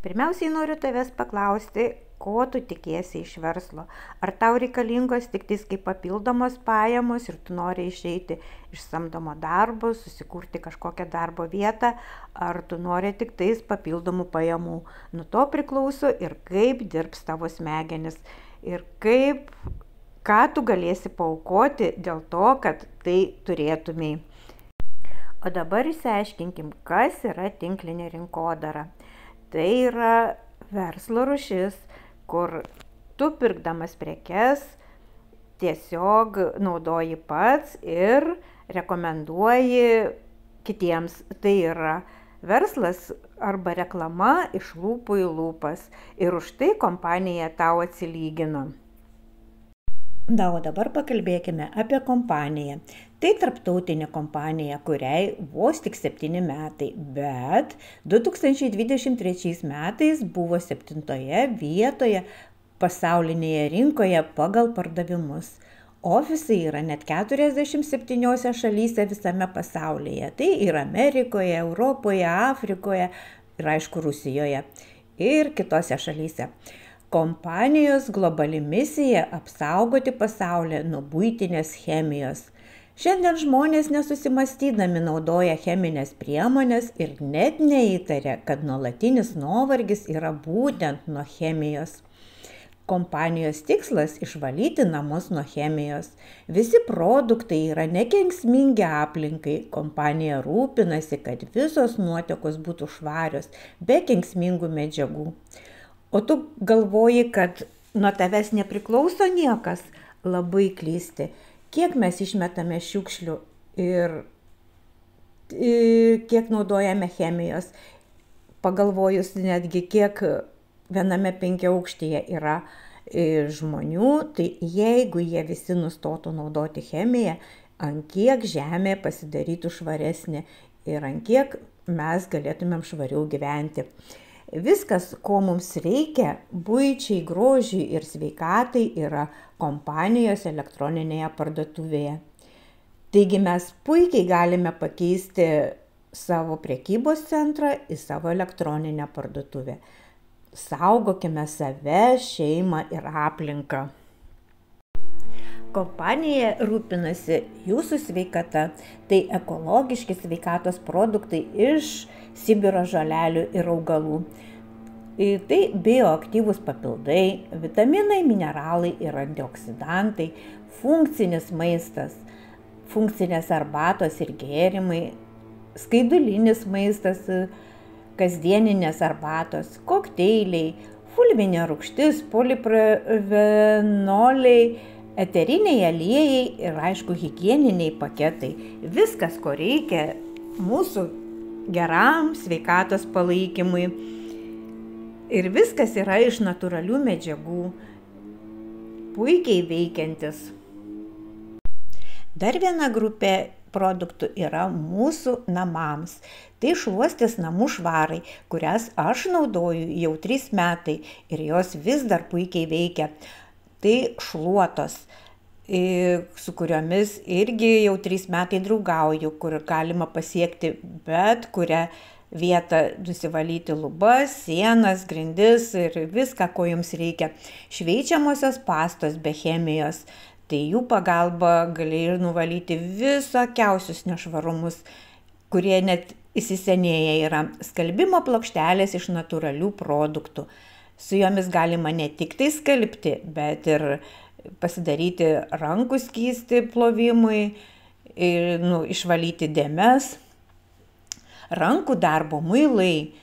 Pirmiausiai noriu tavęs paklausti, ko tu tikiesi iš verslo. Ar tau reikalingos tik tais kaip papildomos pajamos ir tu nori išeiti iš samdomo darbo, susikurti kažkokią darbo vietą, ar tu nori tik tais papildomų pajamų. Nuo to priklauso ir kaip dirbs tavo smegenis ir ką tu galėsi paaukoti dėl to, kad tai turėtumei. O dabar išsiaiškinkim, kas yra tinklinė rinkodara. Tai yra verslo rūšis, kur tu pirkdamas prekes tiesiog naudoji pats ir rekomenduoji kitiems. Tai yra verslas arba reklama iš lūpų į lūpas ir už tai kompanija tau atsilygina. O dabar pakalbėkime apie kompaniją. Tai tarptautinė kompanija, kuriai vos tik 7 metai, bet 2023 metais buvo 7 vietoje pasaulinėje rinkoje pagal pardavimus. Ofisai yra net 47 šalyse visame pasaulyje. Tai ir Amerikoje, Europoje, Afrikoje ir aišku Rusijoje ir kitose šalyse. Kompanijos globali misija – apsaugoti pasaulį nuo buitinės chemijos. Šiandien žmonės nesusimastydami naudoja cheminės priemonės ir net neįtaria, kad nuolatinis nuovargis yra būtent nuo chemijos. Kompanijos tikslas – išvalyti namus nuo chemijos. Visi produktai yra nekenksmingi aplinkai. Kompanija rūpinasi, kad visos nuotekos būtų švarios, be kenksmingų medžiagų. O tu galvoji, kad nuo tavęs nepriklauso niekas? Labai klysti. Kiek mes išmetame šiukšlių ir kiek naudojame chemijos? Pagalvojus netgi, kiek viename 5-aukštyje yra žmonių, tai jeigu jie visi nustotų naudoti chemiją, ant kiek žemė pasidarytų švaresnė ir ant kiek mes galėtumėm švariau gyventi. Viskas, ko mums reikia, buičiai, grožiui ir sveikatai, yra kompanijos elektroninėje parduotuvėje. Taigi mes puikiai galime pakeisti savo prekybos centrą į savo elektroninę parduotuvę. Saugokime save, šeimą ir aplinką. Kompanija rūpinasi jūsų sveikata, tai ekologiški sveikatos produktai iš Sibiro žolelių ir augalų. Tai bioaktyvūs papildai, vitaminai, mineralai ir antioksidantai, funkcinis maistas, funkcinės arbatos ir gėrimai, skaidulinis maistas, kasdieninės arbatos, kokteiliai, fulvinė rūgštis, polipronoliai, eteriniai aliejai ir aišku higieniniai paketai. Viskas, ko reikia mūsų geram sveikatos palaikymui. Ir viskas yra iš natūralių medžiagų, puikiai veikiantis. Dar viena grupė produktų yra mūsų namams. Tai šluostės namų švarai, kurias aš naudoju jau 3 metai ir jos vis dar puikiai veikia. Tai šluotos, su kuriomis irgi jau 3 metai draugauju, kur galima pasiekti bet kurią vietą, nusivalyti lubas, sienas, grindis ir viską, ko jums reikia. Šveičiamosios pastos be chemijos, tai jų pagalba gali ir nuvalyti visokiausius nešvarumus, kurie net įsisenėję yra. Skalbimo plokštelės iš natūralių produktų. Su jomis galima ne tik tai skalbti, bet ir pasidaryti rankų skystį plovimui, išvalyti dėmes. Rankų darbo muilai,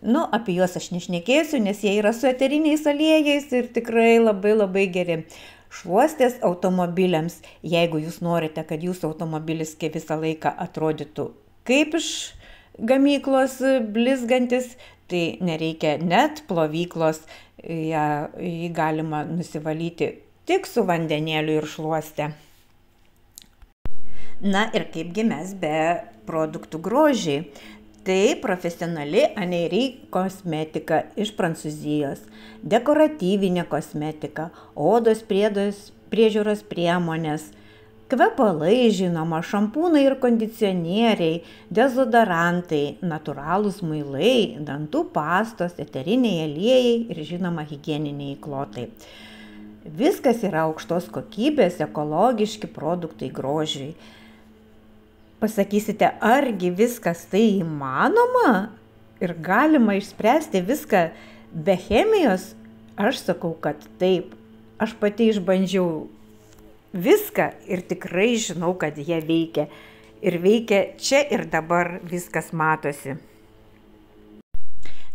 apie juos aš nešnekėsiu, nes jie yra su eteriniais aliejais ir tikrai labai geri. Šluostės automobiliams, jeigu jūs norite, kad jūsų automobilis visą laiką atrodytų kaip iš gamyklos blizgantis, tai nereikia net plovyklos, jį galima nusivalyti tik su vandenėliu ir šluoste. Na ir kaipgi mes be produktų grožiai. Tai profesionali Aneirie kosmetika iš Prancūzijos, dekoratyvinė kosmetika, odos priežiūros priemonės, Kvepalai, žinoma, šampūnai ir kondicionieriai, dezodorantai, natūralūs muilai, dantų pastos, eteriniai aliejai ir, žinoma, higieniniai įklotai. Viskas yra aukštos kokybės, ekologiški produktai grožiui. Pasakysite, argi viskas tai įmanoma ir galima išspręsti viską be chemijos? Aš sakau, kad taip. Aš pati išbandžiau viską ir tikrai žinau, kad jie veikia. Ir veikia čia ir dabar, viskas matosi.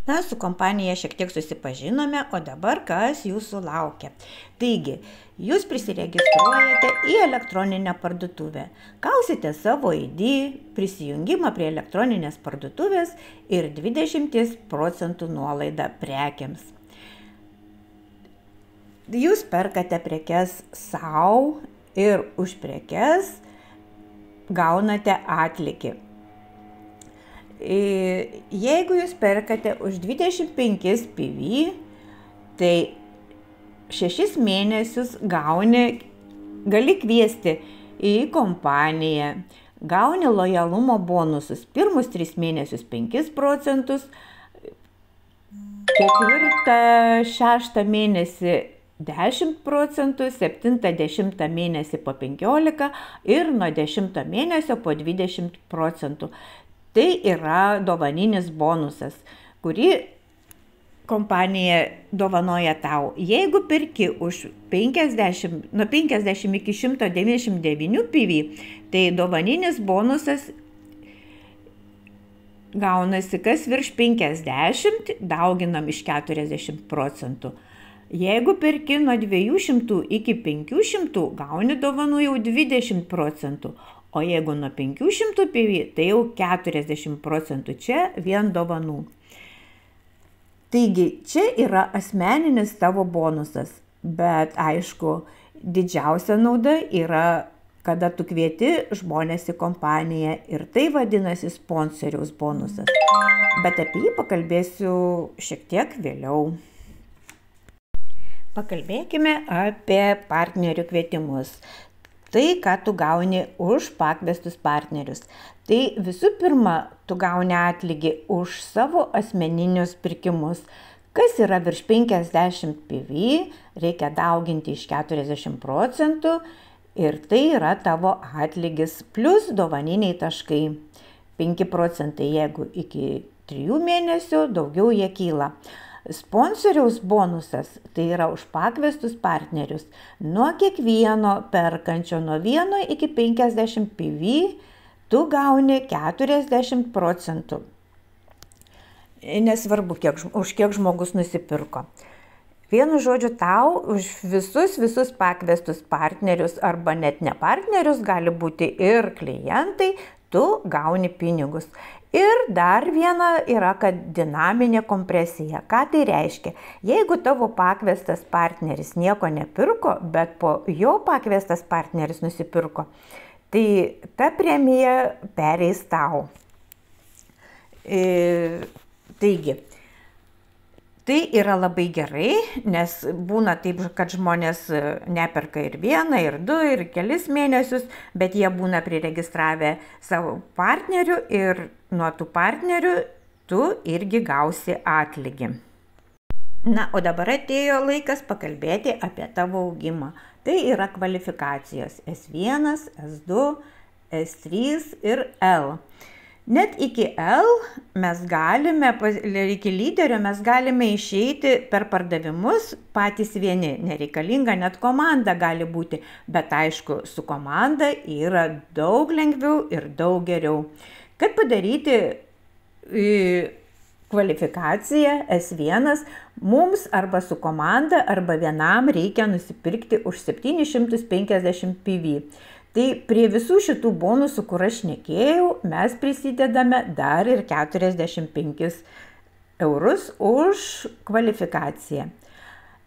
Na, su kompanija šiek tiek susipažinome, o dabar kas jūsų laukia. Taigi, jūs prisiregistruojate į elektroninę parduotuvę, gausite savo ID, prisijungimą prie elektroninės parduotuvės ir 20% nuolaidą prekiams. Jūs perkate prekes sau ir už prekes gaunate atlygį. Jeigu jūs perkate už 25 PV, tai 6 mėnesius gali kviesti į kompaniją, gauni lojalumo bonusus, pirmus 3 mėnesius 5%, 4, 6 mėnesį 10%, 7-10 mėnesį po 15% ir nuo 10 mėnesio po 20%. Tai yra dovaninis bonusas, kurį kompanija dovanoja tau. Jeigu perki už 50, nuo 50 iki 199 PV, tai dovaninis bonusas gaunasi kas virš 50, dauginam iš 40%. Jeigu perki nuo 200 iki 500, gauni dovanų jau 20%. O jeigu nuo 500 PV, tai jau 40%, čia vien dovanų. Taigi, čia yra asmeninis tavo bonusas, bet aišku, didžiausia nauda yra, kada tu kvieti žmonės į kompaniją ir tai vadinasi sponsoriaus bonusas. Bet apie jį pakalbėsiu šiek tiek vėliau. Pakalbėkime apie partnerių kvietimus. Tai, ką tu gauni už pakviestus partnerius. Tai visų pirma, tu gauni atlygį už savo asmeninius pirkimus. Kas yra virš 50 PV, reikia dauginti iš 40% ir tai yra tavo atlygis plus dovaniniai taškai. 5%, jeigu iki 3 mėnesių, daugiau jie kyla. Sponsoriaus bonusas, tai yra už pakviestus partnerius. Nuo kiekvieno perkančio nuo 1 iki 50 PV tu gauni 40%. Nesvarbu, už kiek žmogus nusipirko. Vienu žodžiu, tau už visus pakviestus partnerius arba net ne partnerius, gali būti ir klientai, tu gauni pinigus. Ir dar viena yra, kad dinaminė kompresija. Ką tai reiškia? Jeigu tavo pakviestas partneris nieko nepirko, bet po jo pakviestas partneris nusipirko, tai ta premija pereis tau. Taigi, tai yra labai gerai, nes būna taip, kad žmonės neperka ir 1, ir 2, ir kelis mėnesius, bet jie būna priregistravę savo partnerių ir nuo tų partnerių tu irgi gausi atlygį. Na, o dabar atėjo laikas pakalbėti apie tavo augimą. Tai yra kvalifikacijos S1, S2, S3 ir L. Net iki L mes galime, iki lyderio mes galime išeiti per pardavimus patys vieni. Nereikalinga net komanda gali būti, bet aišku, su komanda yra daug lengviau ir daug geriau. Kad padaryti kvalifikaciją S1, mums arba su komanda, arba vienam reikia nusipirkti už 750 PV. Tai prie visų šitų bonusų, kur aš šnekėjau, mes prisidedame dar ir 45 eurus už kvalifikaciją.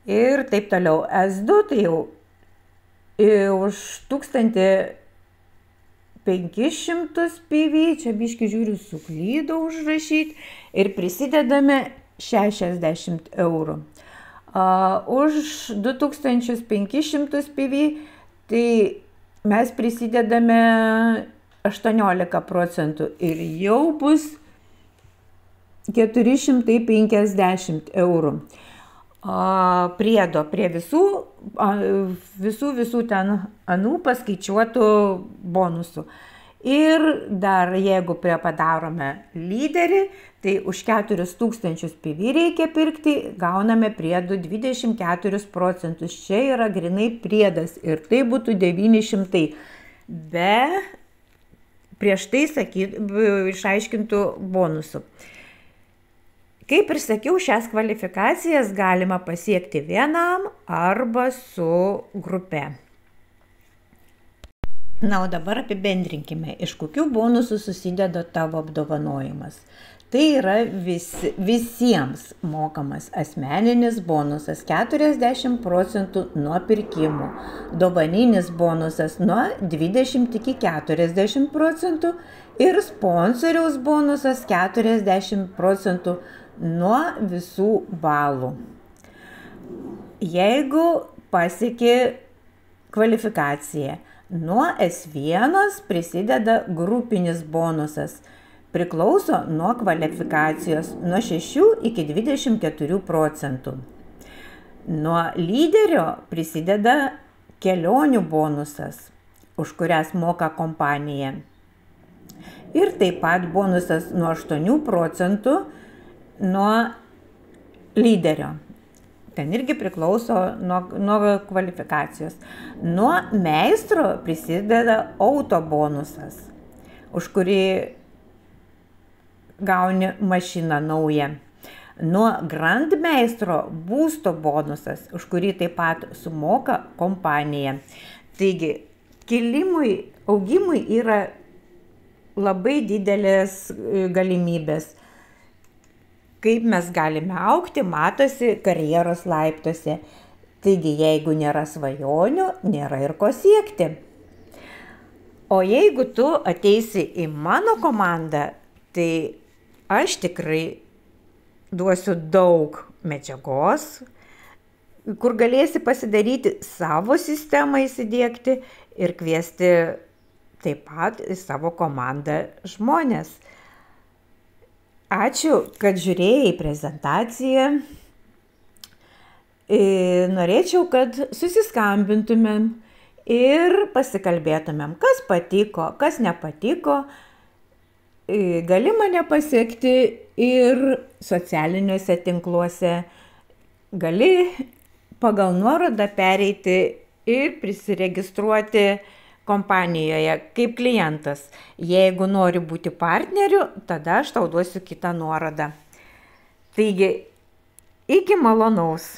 Ir taip toliau. S2 tai jau už 1500 PV, čia biškį žiūriu, suklydau užrašyti, ir prisidedame 60 eurų. Už 2500 PV tai mes prisidedame 18 procentų ir jau bus 450 eurų priedo prie visų ten anų paskaičiuotų bonusų. Ir dar jeigu padarome lyderį, tai už 4000 PV reikia pirkti, gauname priedų 24 procentus. Čia yra grinai priedas ir tai būtų 900. Be prieš tai išaiškintų bonusų. Kaip ir sakiau, šias kvalifikacijas galima pasiekti vienam arba su grupe. Na, o dabar apibendrinkime, iš kokių bonusų susideda tavo apdovanojimas. Tai yra visiems mokamas asmeninis bonusas 40 procentų nuo pirkimų, dovaninis bonusas nuo 20 iki 40 procentų ir sponsoriaus bonusas 40 procentų nuo visų balų. Jeigu pasieki kvalifikaciją, nuo S1 prisideda grupinis bonusas, priklauso nuo kvalifikacijos nuo 6 iki 24 procentų. Nuo lyderio prisideda kelionių bonusas, už kurias moka kompanija. Ir taip pat bonusas nuo 8 procentų nuo lyderio. Ten irgi priklauso nuo kvalifikacijos. Nuo meistro prisideda auto bonusas, už kurį gauni mašiną naują. Nuo grandmeistro būsto bonusas, už kurį taip pat sumoka kompanija. Taigi, augimui yra labai didelės galimybės. Kaip mes galime augti, matosi karjeros laiptuose. Taigi, jeigu nėra svajonių, nėra ir ko siekti. O jeigu tu ateisi į mano komandą, tai aš tikrai duosiu daug medžiagos, kur galėsi pasidaryti savo sistemą įsidiegti ir kviesti taip pat į savo komandą žmonės. Ačiū, kad žiūrėjai prezentaciją. Norėčiau, kad susiskambintumėm ir pasikalbėtumėm, kas patiko, kas nepatiko. Gali mane pasiekti ir socialiniuose tinkluose. Gali pagal nuorodą pereiti ir prisiregistruoti kompanijoje kaip klientas. Jeigu nori būti partneriu, tada aš tau duosiu kitą nuorodą. Taigi, iki malonaus.